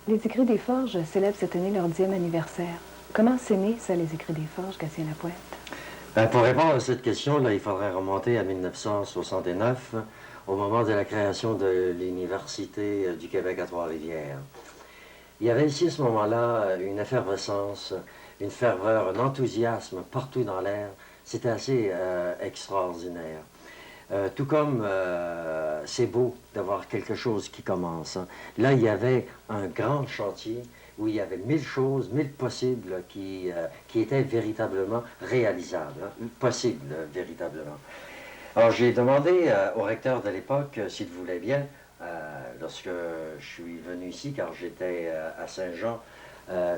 Les Écrits des Forges célèbrent cette année leur 10e anniversaire. Comment c'est né, ça, les Écrits des Forges, Gatien Lapointe? Pour répondre à cette question, là, il faudrait remonter à 1969, au moment de la création de l'Université du Québec à Trois-Rivières. Il y avait ici, à ce moment-là, une effervescence, une ferveur, un enthousiasme partout dans l'air. C'était assez extraordinaire. Tout comme c'est beau d'avoir quelque chose qui commence, hein. Là, il y avait un grand chantier où il y avait 1000 choses, 1000 possibles qui étaient véritablement réalisables, hein, possibles véritablement. Alors, j'ai demandé au recteur de l'époque s'il voulait bien, lorsque je suis venu ici, car j'étais à Saint-Jean,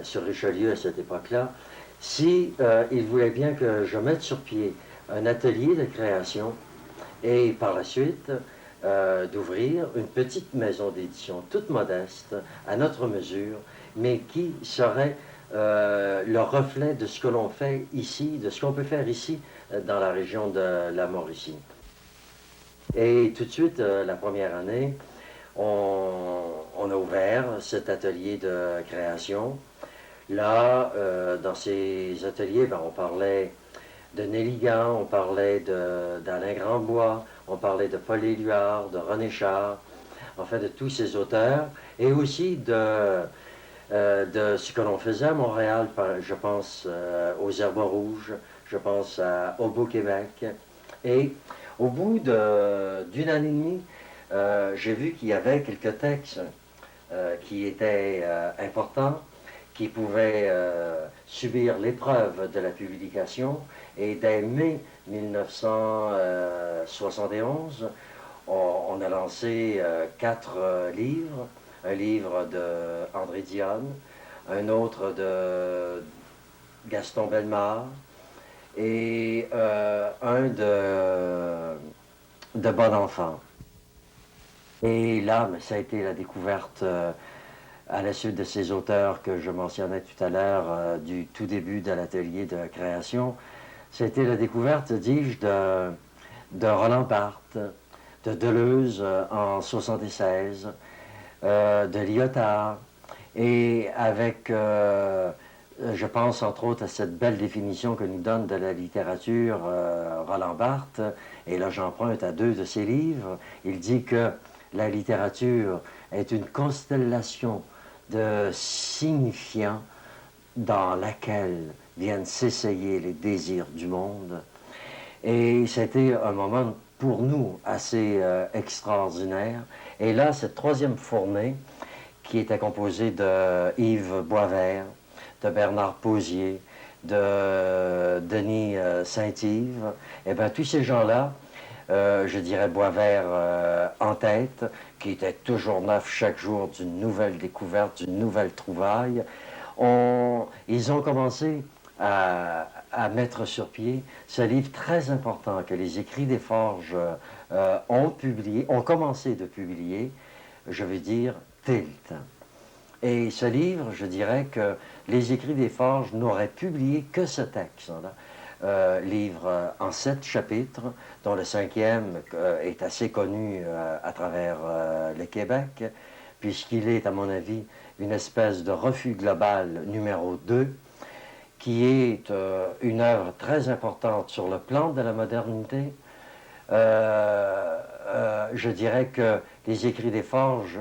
sur Richelieu à cette époque-là, si il voulait bien que je mette sur pied un atelier de création et par la suite d'ouvrir une petite maison d'édition toute modeste, à notre mesure, mais qui serait le reflet de ce que l'on fait ici, de ce qu'on peut faire ici dans la région de la Mauricie. Et tout de suite, la première année, on a ouvert cet atelier de création. Là, dans ces ateliers, ben, on parlait de Néligan, on parlait d'Alain Grandbois, on parlait de Paul Éluard, de René Char, enfin de tous ces auteurs, et aussi de ce que l'on faisait à Montréal, je pense aux Herbes Rouges, je pense au Beau-Québec. Et au bout d'une année et demie, j'ai vu qu'il y avait quelques textes qui étaient importants, qui pouvaient subir l'épreuve de la publication. Et dès mai 1971, on a lancé 4 livres. Un livre de André Diane, un autre de Gaston Bellemare et un de Bon Enfant. Et là, ça a été la découverte à la suite de ces auteurs que je mentionnais tout à l'heure du tout début de l'atelier de création. C'était la découverte, dis-je, de Roland Barthes, de Deleuze en 1976, de Lyotard, et avec, je pense entre autres à cette belle définition que nous donne de la littérature Roland Barthes, et là j'emprunte à 2 de ses livres. Il dit que la littérature est une constellation de signifiants dans laquelle viennent s'essayer les désirs du monde. Et c'était un moment pour nous assez extraordinaire. Et là, cette troisième fournée, qui était composée de Yves Boisvert, de Bernard Posier, de Denis Saint-Yves, et bien tous ces gens-là, je dirais Boisvert en tête, qui était toujours neuf chaque jour d'une nouvelle découverte, d'une nouvelle trouvaille, ils ont commencé à mettre sur pied ce livre très important que les Écrits des Forges ont commencé de publier, je veux dire, Tilt. Et ce livre, je dirais que les Écrits des Forges n'auraient publié que ce texte-là. Livre en 7 chapitres, dont le 5e est assez connu à travers le Québec, puisqu'il est, à mon avis, une espèce de refus global numéro 2, qui est une œuvre très importante sur le plan de la modernité. Je dirais que les Écrits des Forges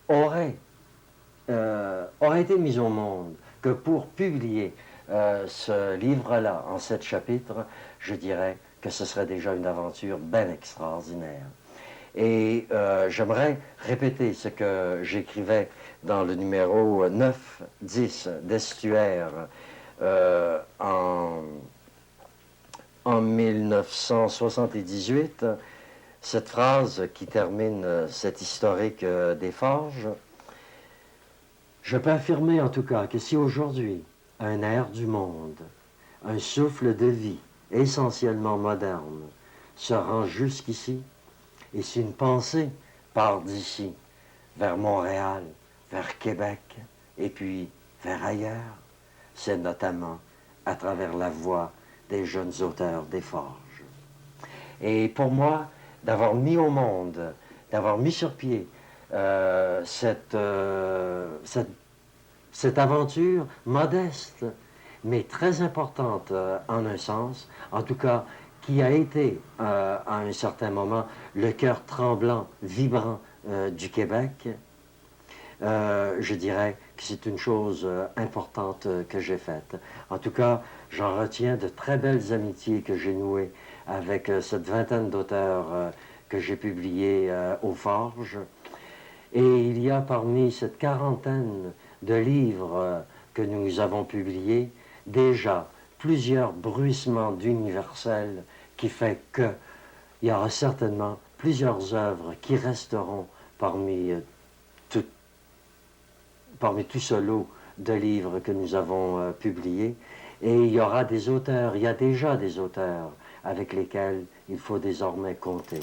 auraient été mis au monde que pour publier ce livre-là en 7 chapitres, je dirais que ce serait déjà une aventure bien extraordinaire. Et j'aimerais répéter ce que j'écrivais dans le numéro 9-10 d'Estuaire en 1978, cette phrase qui termine cette historique des Forges. Je peux affirmer en tout cas que si aujourd'hui un air du monde, un souffle de vie essentiellement moderne se rend jusqu'ici, et si une pensée part d'ici vers Montréal, vers Québec et puis vers ailleurs, c'est notamment à travers la voix des jeunes auteurs des Forges. Et pour moi, d'avoir mis au monde, d'avoir mis sur pied cette aventure modeste, mais très importante en un sens, en tout cas, qui a été à un certain moment le cœur tremblant, vibrant du Québec. Je dirais que c'est une chose importante que j'ai faite. En tout cas, j'en retiens de très belles amitiés que j'ai nouées avec cette vingtaine d'auteurs que j'ai publiés aux Forges. Et il y a parmi cette quarantaine de livres que nous avons publiés, déjà plusieurs bruissements d'universel qui fait qu'il y aura certainement plusieurs œuvres qui resteront parmi tout ce lot de livres que nous avons publiés. Et il y aura des auteurs, il y a déjà des auteurs avec lesquels il faut désormais compter.